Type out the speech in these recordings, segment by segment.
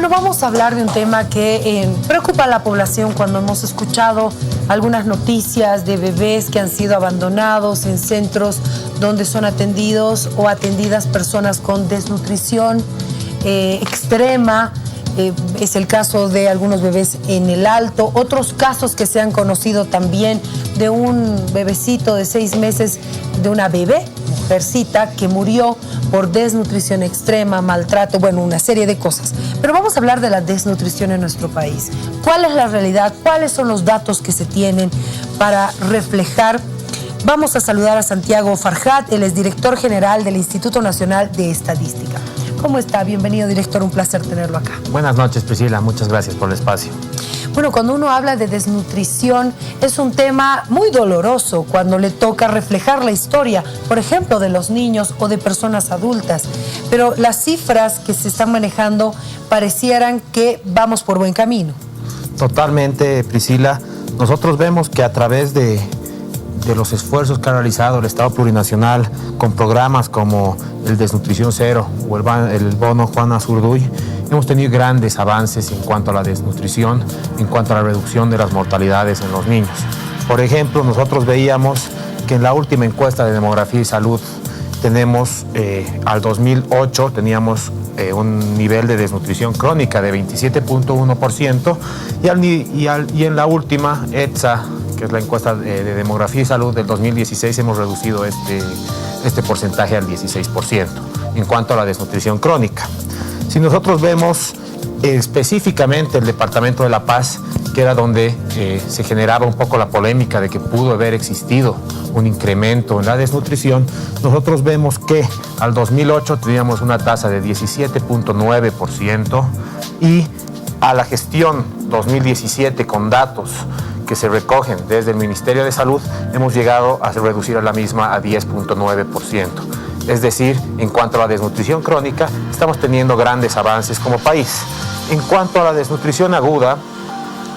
Bueno, vamos a hablar de un tema que preocupa a la población cuando hemos escuchado algunas noticias de bebés que han sido abandonados en centros donde son atendidos o atendidas personas con desnutrición extrema. Es el caso de algunos bebés en el Alto, otros casos que se han conocido también de un bebecito de 6 meses, de una bebé, mujercita, que murió por desnutrición extrema, maltrato, bueno, una serie de cosas. Pero vamos a hablar de la desnutrición en nuestro país. ¿Cuál es la realidad? ¿Cuáles son los datos que se tienen para reflejar? Vamos a saludar a Santiago Farjat, él es director general del Instituto Nacional de Estadística. ¿Cómo está? Bienvenido, director, un placer tenerlo acá. Buenas noches, Priscila, muchas gracias por el espacio. Bueno, cuando uno habla de desnutrición es un tema muy doloroso cuando le toca reflejar la historia, por ejemplo, de los niños o de personas adultas. Pero las cifras que se están manejando parecieran que vamos por buen camino. Totalmente, Priscila. Nosotros vemos que a través de los esfuerzos que ha realizado el Estado Plurinacional con programas como el Desnutrición Cero o el Bono Juana Zurduy, hemos tenido grandes avances en cuanto a la desnutrición, en cuanto a la reducción de las mortalidades en los niños. Por ejemplo, nosotros veíamos que en la última encuesta de demografía y salud tenemos, al 2008 teníamos un nivel de desnutrición crónica de 27.1% y en la última ETSA, que es la encuesta de demografía y salud del 2016, hemos reducido este porcentaje al 16% en cuanto a la desnutrición crónica. Si nosotros vemos específicamente el Departamento de La Paz, que era donde se generaba un poco la polémica de que pudo haber existido un incremento en la desnutrición, nosotros vemos que al 2008 teníamos una tasa de 17.9% y a la gestión 2017 con datos que se recogen desde el Ministerio de Salud, hemos llegado a reducir a la misma a 10.9%. Es decir, en cuanto a la desnutrición crónica, estamos teniendo grandes avances como país. En cuanto a la desnutrición aguda,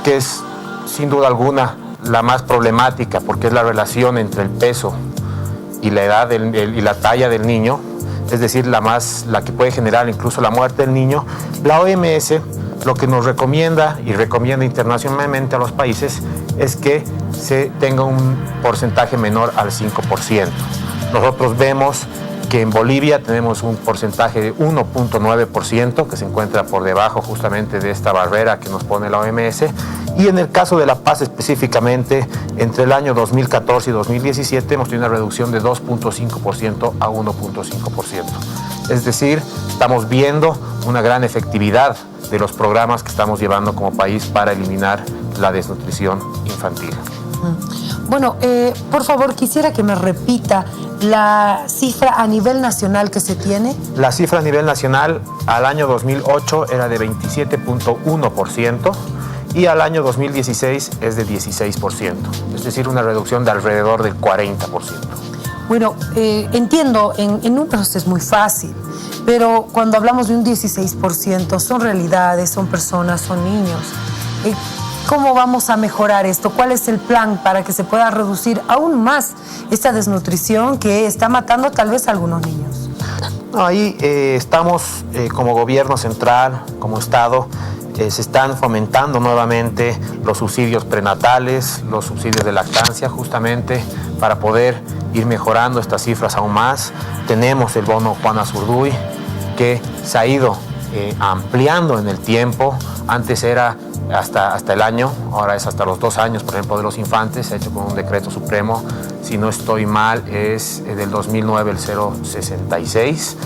que es sin duda alguna la más problemática, porque es la relación entre el peso y la edad y la talla del niño, es decir, la que puede generar incluso la muerte del niño, la OMS lo que nos recomienda y recomienda internacionalmente a los países es que se tenga un porcentaje menor al 5%. Nosotros vemos que en Bolivia tenemos un porcentaje de 1.9% que se encuentra por debajo justamente de esta barrera que nos pone la OMS, y en el caso de La Paz específicamente, entre el año 2014 y 2017 hemos tenido una reducción de 2.5% a 1.5%. Es decir, estamos viendo una gran efectividad de los programas que estamos llevando como país para eliminar la desnutrición infantil. Bueno, por favor, quisiera que me repita la cifra a nivel nacional que se tiene. La cifra a nivel nacional al año 2008 era de 27.1% y al año 2016 es de 16%, es decir, una reducción de alrededor del 40%. Bueno, entiendo, en números es muy fácil, pero cuando hablamos de un 16%, son realidades, son personas, son niños. ¿Cómo vamos a mejorar esto? ¿Cuál es el plan para que se pueda reducir aún más esta desnutrición que está matando tal vez a algunos niños? Ahí estamos como gobierno central, como Estado, se están fomentando nuevamente los subsidios prenatales, los subsidios de lactancia, justamente para poder ir mejorando estas cifras aún más. Tenemos el bono Juana Zurduy, que se ha ido ampliando en el tiempo. Antes era hasta el año, ahora es hasta los 2 años, por ejemplo, de los infantes, se ha hecho con un decreto supremo. Si no estoy mal, es del 2009 el 066.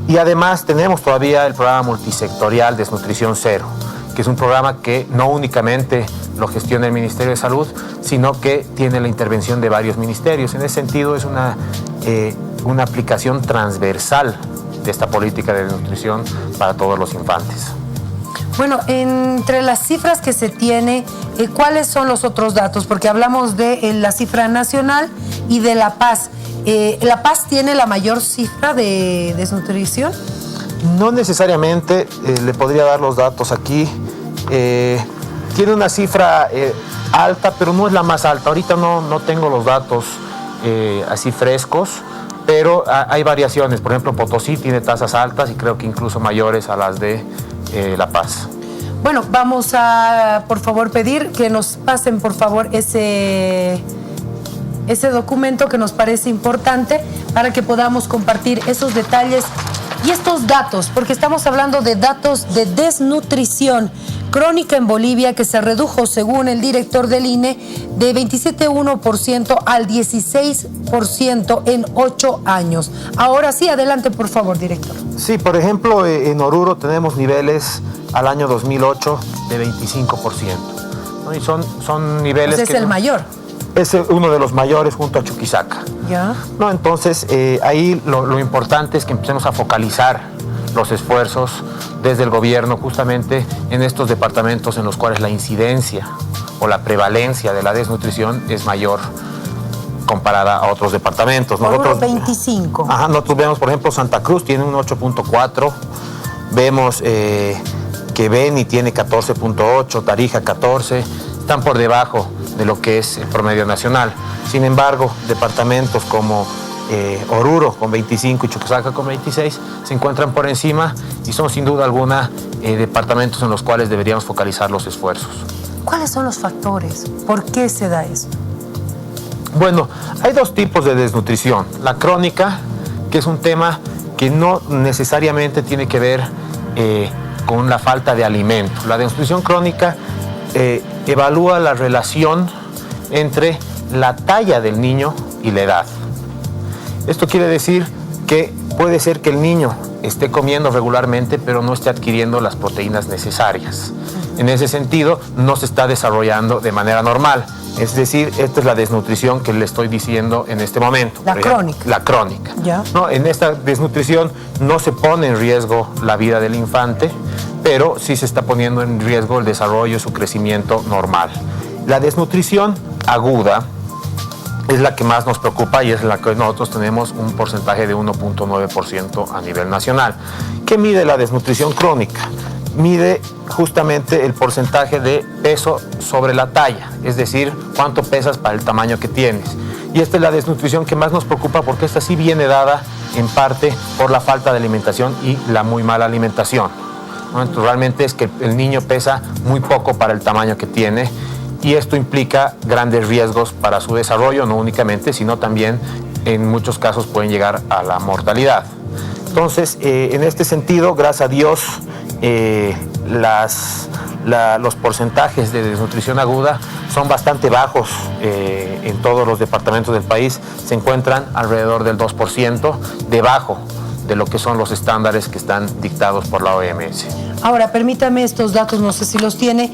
Y además tenemos todavía el programa multisectorial Desnutrición Cero, que es un programa que no únicamente lo gestiona el Ministerio de Salud, sino que tiene la intervención de varios ministerios. En ese sentido es una aplicación transversal de esta política de desnutrición para todos los infantes. Bueno, entre las cifras que se tiene, ¿cuáles son los otros datos? Porque hablamos de la cifra nacional y de La Paz. ¿La Paz tiene la mayor cifra de desnutrición? No necesariamente, le podría dar los datos aquí. Tiene una cifra alta, pero no es la más alta. Ahorita no tengo los datos así frescos, pero hay variaciones. Por ejemplo, Potosí tiene tasas altas y creo que incluso mayores a las de La Paz. Bueno, vamos a, por favor, pedir que nos pasen, por favor, ese documento que nos parece importante para que podamos compartir esos detalles y estos datos, porque estamos hablando de datos de desnutrición crónica en Bolivia, que se redujo, según el director del INE, de 27,1% al 16% en 8 años. Ahora sí, adelante, por favor, director. Sí, por ejemplo, en Oruro tenemos niveles al año 2008 de 25%. ¿No? Y son niveles pues es el mayor. Es uno de los mayores junto a Chuquisaca. ¿Ya? No, entonces, ahí lo importante es que empecemos a focalizar los esfuerzos desde el gobierno justamente en estos departamentos en los cuales la incidencia o la prevalencia de la desnutrición es mayor comparada a otros departamentos. Nosotros 25. Ajá, nosotros vemos, por ejemplo, Santa Cruz tiene un 8.4, vemos que Beni tiene 14.8, Tarija 14, están por debajo de lo que es el promedio nacional. Sin embargo, departamentos como Oruro con 25 y Chuquisaca con 26 se encuentran por encima y son sin duda alguna departamentos en los cuales deberíamos focalizar los esfuerzos. ¿Cuáles son los factores? ¿Por qué se da esto? Bueno, hay dos tipos de desnutrición. La crónica, que es un tema que no necesariamente tiene que ver con la falta de alimento. La desnutrición crónica evalúa la relación entre la talla del niño y la edad. Esto quiere decir que puede ser que el niño esté comiendo regularmente, pero no esté adquiriendo las proteínas necesarias. En ese sentido, no se está desarrollando de manera normal. Es decir, esta es la desnutrición que le estoy diciendo en este momento. La crónica. La crónica. ¿Ya? No, en esta desnutrición no se pone en riesgo la vida del infante, pero sí se está poniendo en riesgo el desarrollo y su crecimiento normal. La desnutrición aguda es la que más nos preocupa y es la que nosotros tenemos un porcentaje de 1.9% a nivel nacional. ¿Qué mide la desnutrición crónica? Mide justamente el porcentaje de peso sobre la talla, es decir, cuánto pesas para el tamaño que tienes. Y esta es la desnutrición que más nos preocupa porque esta sí viene dada en parte por la falta de alimentación y la muy mala alimentación. ¿No? Entonces, realmente es que el niño pesa muy poco para el tamaño que tiene y esto implica grandes riesgos para su desarrollo, no únicamente, sino también en muchos casos pueden llegar a la mortalidad. Entonces, en este sentido, gracias a Dios, los porcentajes de desnutrición aguda son bastante bajos en todos los departamentos del país, se encuentran alrededor del 2%, debajo de lo que son los estándares que están dictados por la OMS. Ahora, permítame estos datos, no sé si los tiene.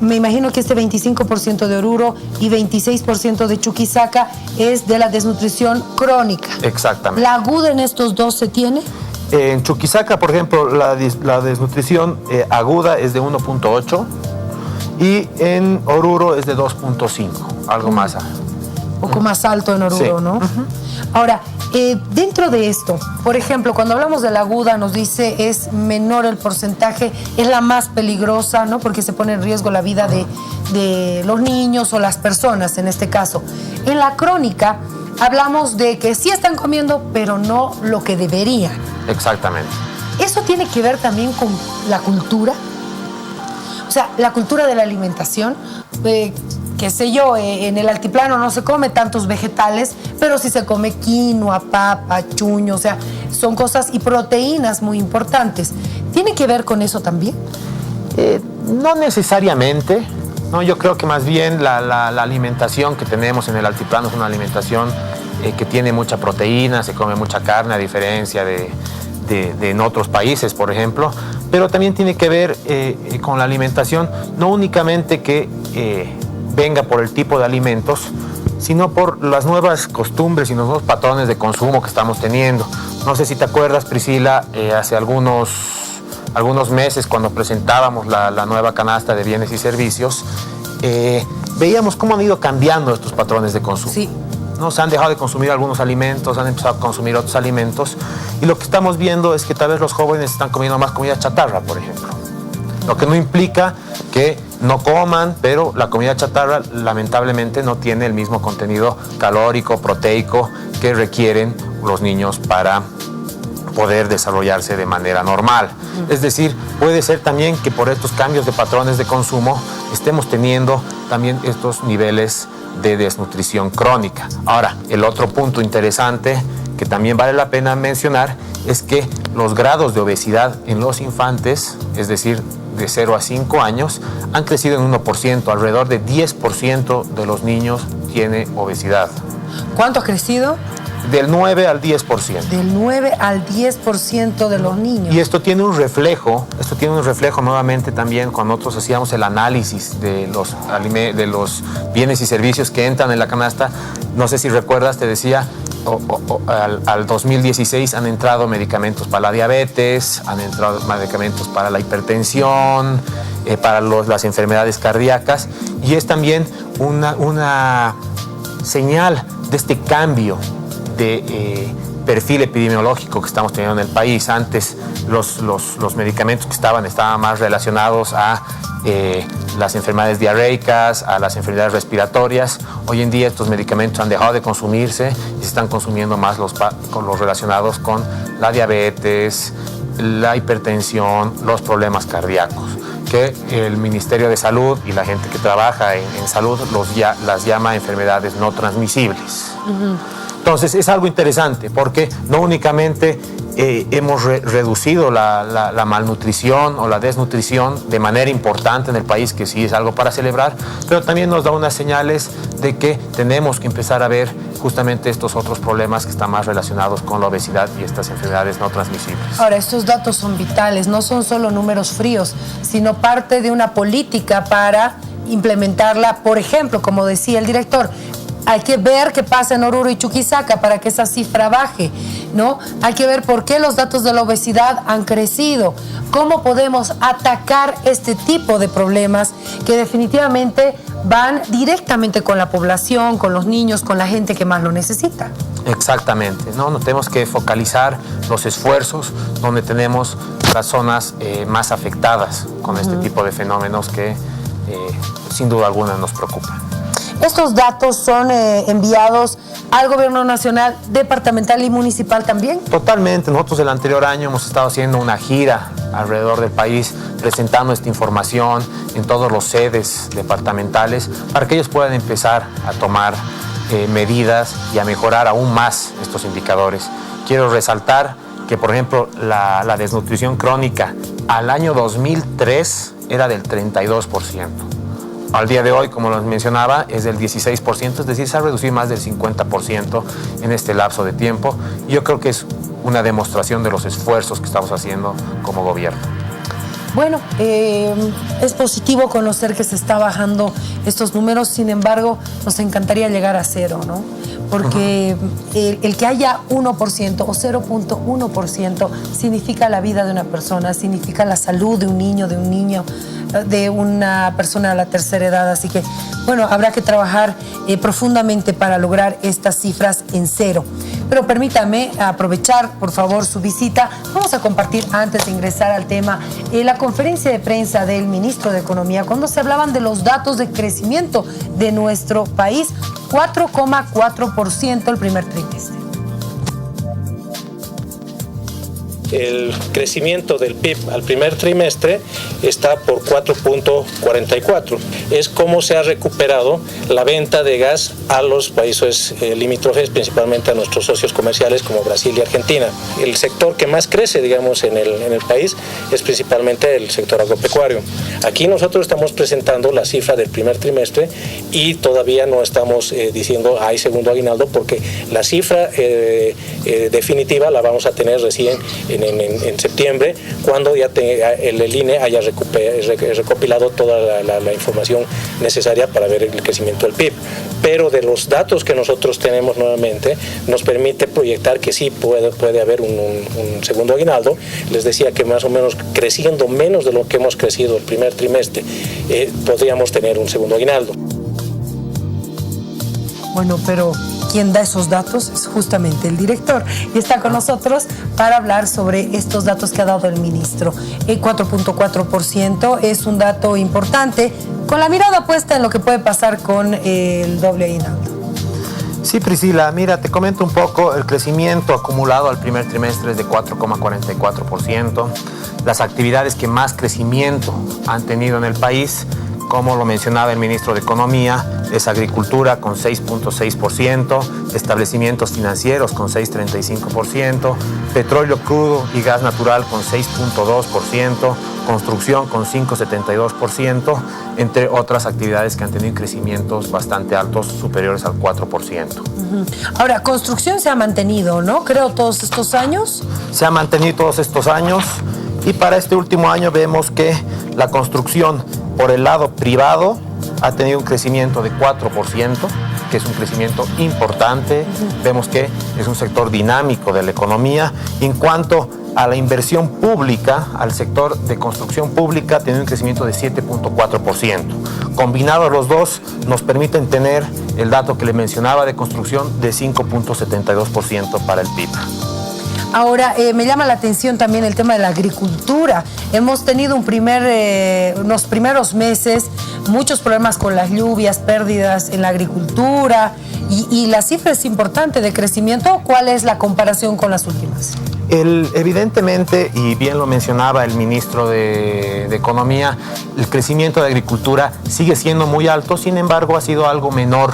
Me imagino que este 25% de Oruro y 26% de Chuquisaca es de la desnutrición crónica. Exactamente. ¿La aguda en estos dos se tiene? En Chuquisaca, por ejemplo, la desnutrición aguda es de 1.8 y en Oruro es de 2.5, algo más. Un poco más alto en Oruro, sí. ¿no? Ahora, dentro de esto, por ejemplo, cuando hablamos de la aguda, nos dice es menor el porcentaje, es la más peligrosa, ¿no? Porque se pone en riesgo la vida de los niños o las personas, en este caso. En la crónica, hablamos de que sí están comiendo, pero no lo que deberían. Exactamente. ¿Eso tiene que ver también con la cultura? O sea, la cultura de la alimentación, qué sé yo, en el altiplano no se come tantos vegetales, pero sí se come quinoa, papa, chuño, o sea, son cosas y proteínas muy importantes. ¿Tiene que ver con eso también? No necesariamente. No, yo creo que más bien la alimentación que tenemos en el altiplano es una alimentación que tiene mucha proteína, se come mucha carne, a diferencia de en otros países, por ejemplo, pero también tiene que ver con la alimentación, no únicamente que venga por el tipo de alimentos, sino por las nuevas costumbres y los nuevos patrones de consumo que estamos teniendo. No sé si te acuerdas, Priscila, hace algunos meses cuando presentábamos la nueva canasta de bienes y servicios, veíamos cómo han ido cambiando estos patrones de consumo. Sí. ¿No? Se han dejado de consumir algunos alimentos, han empezado a consumir otros alimentos y lo que estamos viendo es que tal vez los jóvenes están comiendo más comida chatarra, por ejemplo. Lo que no implica que no coman, pero la comida chatarra lamentablemente no tiene el mismo contenido calórico, proteico que requieren los niños para poder desarrollarse de manera normal. Es decir, puede ser también que por estos cambios de patrones de consumo estemos teniendo también estos niveles de desnutrición crónica. Ahora, el otro punto interesante que también vale la pena mencionar es que los grados de obesidad en los infantes, es decir, de 0 a 5 años, han crecido en 1%, alrededor de 10% de los niños tiene obesidad. ¿Cuánto ha crecido? Del 9 al 10%. Del 9 al 10% de los niños. Y esto tiene un reflejo nuevamente también cuando nosotros hacíamos el análisis de los bienes y servicios que entran en la canasta. No sé si recuerdas, te decía, al 2016 han entrado medicamentos para la diabetes, han entrado medicamentos para la hipertensión, para las enfermedades cardíacas, y es también una señal de este cambio de perfil epidemiológico que estamos teniendo en el país. Antes los medicamentos que estaban más relacionados a las enfermedades diarreicas, a las enfermedades respiratorias. Hoy en día estos medicamentos han dejado de consumirse y se están consumiendo más los relacionados con la diabetes, la hipertensión, los problemas cardíacos, que el Ministerio de Salud y la gente que trabaja en salud las llama enfermedades no transmisibles. Entonces es algo interesante porque no únicamente hemos reducido la malnutrición o la desnutrición de manera importante en el país, que sí es algo para celebrar, pero también nos da unas señales de que tenemos que empezar a ver justamente estos otros problemas que están más relacionados con la obesidad y estas enfermedades no transmisibles. Ahora, estos datos son vitales, no son solo números fríos, sino parte de una política para implementarla. Por ejemplo, como decía el director, hay que ver qué pasa en Oruro y Chuquisaca para que esa cifra baje, ¿no? Hay que ver por qué los datos de la obesidad han crecido, cómo podemos atacar este tipo de problemas que definitivamente van directamente con la población, con los niños, con la gente que más lo necesita. Exactamente, ¿no? Nos tenemos que focalizar los esfuerzos donde tenemos las zonas más afectadas con este tipo de fenómenos que sin duda alguna nos preocupan. ¿Estos datos son enviados al gobierno nacional, departamental y municipal también? Totalmente. Nosotros el anterior año hemos estado haciendo una gira alrededor del país presentando esta información en todos los sedes departamentales para que ellos puedan empezar a tomar medidas y a mejorar aún más estos indicadores. Quiero resaltar que, por ejemplo, la desnutrición crónica al año 2003 era del 32%. Al día de hoy, como les mencionaba, es del 16%, es decir, se ha reducido más del 50% en este lapso de tiempo. Y yo creo que es una demostración de los esfuerzos que estamos haciendo como gobierno. Bueno, es positivo conocer que se está bajando estos números, sin embargo, nos encantaría llegar a cero, ¿no? Porque el que haya 1% o 0.1% significa la vida de una persona, significa la salud de un niño, de una persona de la tercera edad. Así que, bueno, habrá que trabajar profundamente para lograr estas cifras en cero. Pero permítame aprovechar, por favor, su visita. Vamos a compartir, antes de ingresar al tema, la conferencia de prensa del ministro de Economía, cuando se hablaban de los datos de crecimiento de nuestro país, 4,4% el primer trimestre. El crecimiento del PIB al primer trimestre está por 4.44. Es como se ha recuperado la venta de gas a los países limítrofes, principalmente a nuestros socios comerciales como Brasil y Argentina. El sector que más crece, digamos, en el país es principalmente el sector agropecuario. Aquí nosotros estamos presentando la cifra del primer trimestre y todavía no estamos diciendo hay segundo aguinaldo, porque la cifra definitiva la vamos a tener recién en septiembre, cuando ya el INE haya recopilado toda la información necesaria para ver el crecimiento del PIB. Pero de los datos que nosotros tenemos nuevamente, nos permite proyectar que sí puede haber un segundo aguinaldo. Les decía que más o menos creciendo menos de lo que hemos crecido el primer trimestre, podríamos tener un segundo aguinaldo. Bueno, pero quien da esos datos es justamente el director y está con nosotros para hablar sobre estos datos que ha dado el ministro. El 4.4% es un dato importante, con la mirada puesta en lo que puede pasar con el doble aguinaldo. Sí, Priscila, mira, te comento un poco. El crecimiento acumulado al primer trimestre es de 4,44%. Las actividades que más crecimiento han tenido en el país, como lo mencionaba el ministro de Economía, es agricultura con 6.6%, establecimientos financieros con 6.35%, petróleo crudo y gas natural con 6.2%, construcción con 5.72%, entre otras actividades que han tenido crecimientos bastante altos, superiores al 4%. Ahora, construcción se ha mantenido, ¿no? Creo todos estos años. Se ha mantenido todos estos años y para este último año vemos que la construcción por el lado privado ha tenido un crecimiento de 4%, que es un crecimiento importante. Vemos que es un sector dinámico de la economía. En cuanto a la inversión pública, al sector de construcción pública, tiene un crecimiento de 7.4%. Combinados los dos, nos permiten tener el dato que le mencionaba de construcción de 5.72% para el PIB. Ahora, me llama la atención también el tema de la agricultura. Hemos tenido unos primeros meses muchos problemas con las lluvias, pérdidas en la agricultura y la cifra es importante de crecimiento. ¿Cuál es la comparación con las últimas? Evidentemente, y bien lo mencionaba el ministro de Economía, el crecimiento de agricultura sigue siendo muy alto, sin embargo ha sido algo menor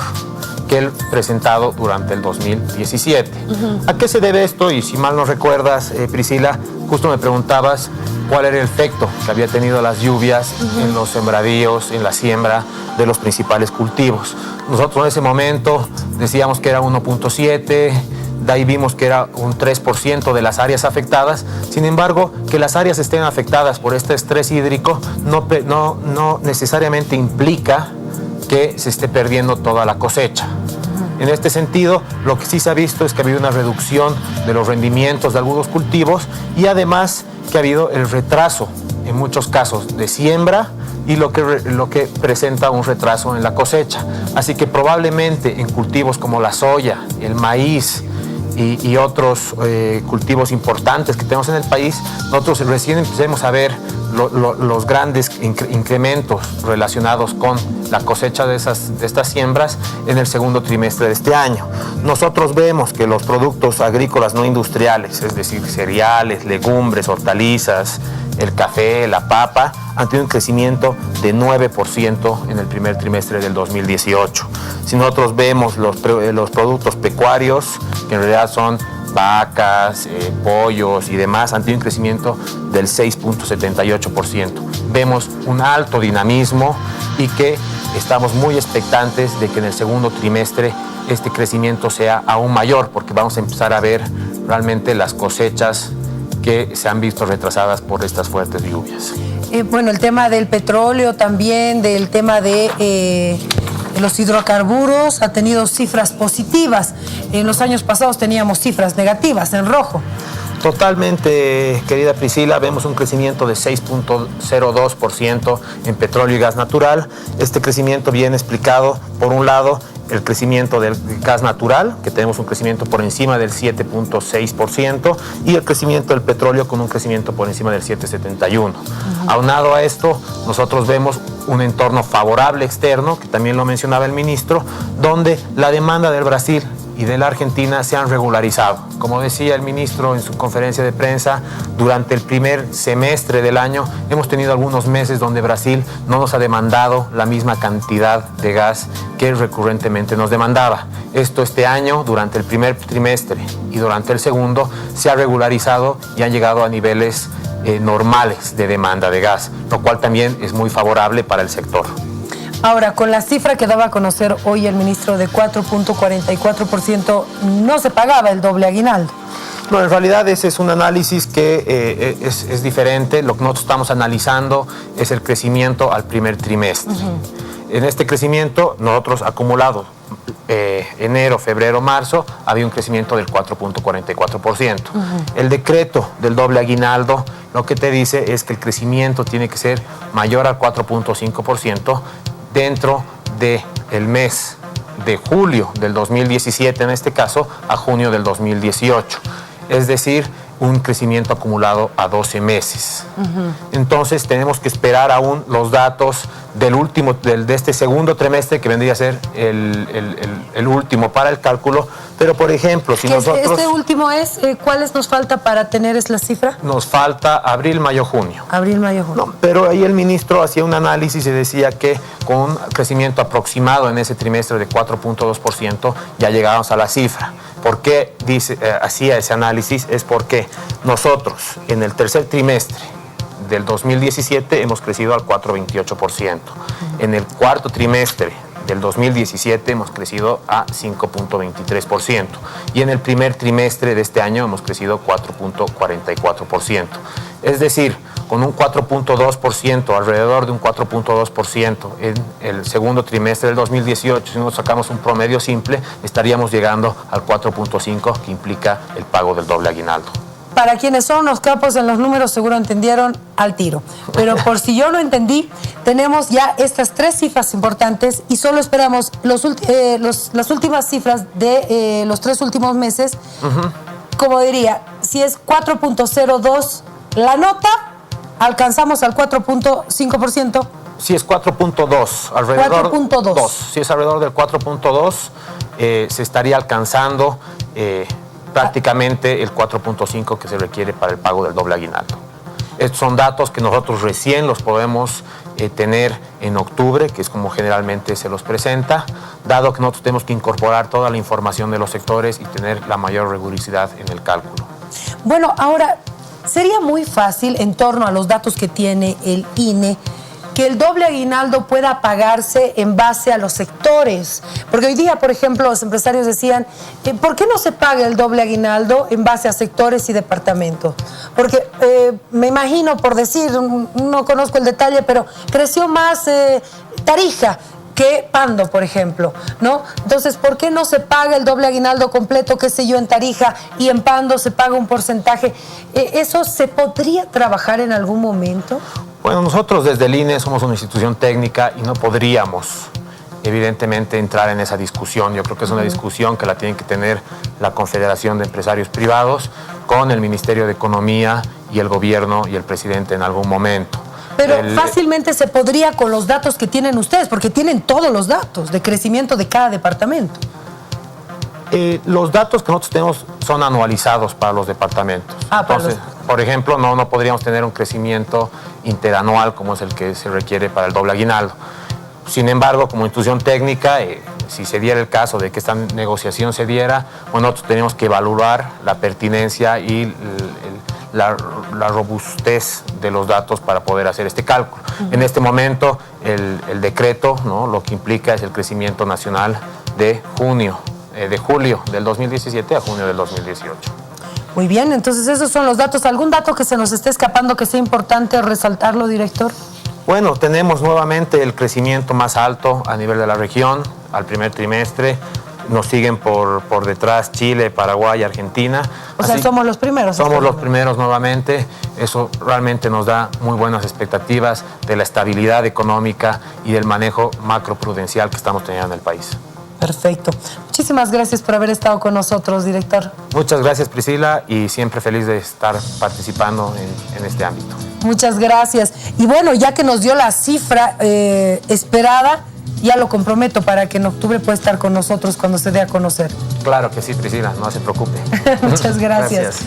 que el presentado durante el 2017. ¿A qué se debe esto? Y si mal no recuerdas, Priscila, justo me preguntabas cuál era el efecto que había tenido las lluvias en los sembradíos, en la siembra de los principales cultivos. Nosotros en ese momento decíamos que era 1.7, de ahí vimos que era un 3% de las áreas afectadas. Sin embargo, que las áreas estén afectadas por este estrés hídrico no necesariamente implica que se esté perdiendo toda la cosecha. En este sentido, lo que sí se ha visto es que ha habido una reducción de los rendimientos de algunos cultivos y además que ha habido el retraso, en muchos casos, de siembra y lo que presenta un retraso en la cosecha. Así que probablemente en cultivos como la soya, el maíz y otros cultivos importantes que tenemos en el país, nosotros recién empecemos a ver los grandes incrementos relacionados con la cosecha de estas siembras en el segundo trimestre de este año. Nosotros vemos que los productos agrícolas no industriales, es decir, cereales, legumbres, hortalizas, el café, la papa, han tenido un crecimiento de 9% en el primer trimestre del 2018. Si nosotros vemos los productos pecuarios, que en realidad son vacas, pollos y demás, han tenido un crecimiento del 6.78%. Vemos un alto dinamismo y que estamos muy expectantes de que en el segundo trimestre este crecimiento sea aún mayor, porque vamos a empezar a ver realmente las cosechas que se han visto retrasadas por estas fuertes lluvias. Bueno, el tema del petróleo también, del tema de los hidrocarburos, ha tenido cifras positivas. En los años pasados teníamos cifras negativas, en rojo. Totalmente, querida Priscila, vemos un crecimiento de 6.02% en petróleo y gas natural. Este crecimiento viene explicado, por un lado, el crecimiento del gas natural, que tenemos un crecimiento por encima del 7.6%, y el crecimiento del petróleo con un crecimiento por encima del 7.71%. Aunado a esto, nosotros vemos un entorno favorable externo, que también lo mencionaba el ministro, donde la demanda del Brasil y de la Argentina se han regularizado. Como decía el ministro en su conferencia de prensa, durante el primer semestre del año hemos tenido algunos meses donde Brasil no nos ha demandado la misma cantidad de gas que recurrentemente nos demandaba. Esto este año, durante el primer trimestre y durante el segundo, se ha regularizado y han llegado a niveles normales de demanda de gas, lo cual también es muy favorable para el sector. Ahora, con la cifra que daba a conocer hoy el ministro de 4.44%, no se pagaba el doble aguinaldo. No, en realidad ese es un análisis que es diferente. Lo que nosotros estamos analizando es el crecimiento al primer trimestre. En este crecimiento, nosotros acumulados enero, febrero, marzo, había un crecimiento del 4.44%. El decreto del doble aguinaldo lo que te dice es que el crecimiento tiene que ser mayor al 4.5%, dentro del mes de julio del 2017, en este caso, a junio del 2018. Es decir, un crecimiento acumulado a 12 meses. Entonces tenemos que esperar aún los datos de este segundo trimestre, que vendría a ser el último para el cálculo. Pero, por ejemplo, si nosotros... Este último es, ¿cuáles nos falta para tener la cifra? Nos falta abril, mayo, junio. Abril, mayo, junio. No, pero ahí el ministro hacía un análisis y decía que con un crecimiento aproximado en ese trimestre de 4.2% ya llegábamos a la cifra. ¿Por qué hacía ese análisis? Es porque nosotros en el tercer trimestre del 2017 hemos crecido al 4.28%. En el cuarto trimestre del 2017 hemos crecido a 5.23%. Y en el primer trimestre de este año hemos crecido 4.44%. Es decir, con un 4.2%, alrededor de un 4.2% en el segundo trimestre del 2018, si nos sacamos un promedio simple, estaríamos llegando al 4.5%, que implica el pago del doble aguinaldo. Para quienes son los capos en los números, seguro entendieron al tiro. Pero por si yo no entendí, tenemos ya estas tres cifras importantes y solo esperamos las últimas cifras de los 3 últimos meses. Como diría, si es 4.02 la nota, alcanzamos al 4.5%. Si es 4.2, alrededor 4.2. Si es alrededor del 4.2, se estaría alcanzando prácticamente el 4.5 que se requiere para el pago del doble aguinaldo. Estos son datos que nosotros recién los podemos tener en octubre, que es como generalmente se los presenta, dado que nosotros tenemos que incorporar toda la información de los sectores y tener la mayor rigurosidad en el cálculo. Bueno, ahora, sería muy fácil, en torno a los datos que tiene el INE, que el doble aguinaldo pueda pagarse en base a los sectores. Porque hoy día, por ejemplo, los empresarios decían, ¿por qué no se paga el doble aguinaldo en base a sectores y departamentos? Porque me imagino, por decir, no conozco el detalle, pero creció más Tarija que Pando, por ejemplo, ¿no? Entonces, ¿por qué no se paga el doble aguinaldo completo, qué sé yo, en Tarija y en Pando se paga un porcentaje? ¿Eso se podría trabajar en algún momento? Bueno, nosotros desde el INE somos una institución técnica y no podríamos, evidentemente, entrar en esa discusión. Yo creo que es una discusión que la tiene que tener la Confederación de Empresarios Privados con el Ministerio de Economía y el Gobierno y el presidente en algún momento. Pero fácilmente se podría con los datos que tienen ustedes, porque tienen todos los datos de crecimiento de cada departamento. Los datos que nosotros tenemos son anualizados para los departamentos. Entonces, por ejemplo, no podríamos tener un crecimiento interanual como es el que se requiere para el doble aguinaldo. Sin embargo, como institución técnica, si se diera el caso de que esta negociación se diera, bueno, nosotros tenemos que evaluar la pertinencia y la robustez de los datos para poder hacer este cálculo. En este momento, el decreto, ¿no?, lo que implica es el crecimiento nacional de julio del 2017 a junio del 2018. Muy bien, entonces esos son los datos. ¿Algún dato que se nos esté escapando que sea importante resaltarlo, director? Bueno, tenemos nuevamente el crecimiento más alto a nivel de la región al primer trimestre. Nos siguen por detrás Chile, Paraguay, Argentina. O sea, somos los primeros. Somos los primeros nuevamente. Eso realmente nos da muy buenas expectativas de la estabilidad económica y del manejo macroprudencial que estamos teniendo en el país. Perfecto. Muchísimas gracias por haber estado con nosotros, director. Muchas gracias, Priscila, y siempre feliz de estar participando en este ámbito. Muchas gracias. Y bueno, ya que nos dio la cifra esperada, ya lo comprometo para que en octubre pueda estar con nosotros cuando se dé a conocer. Claro que sí, Priscila, no se preocupe. Muchas gracias.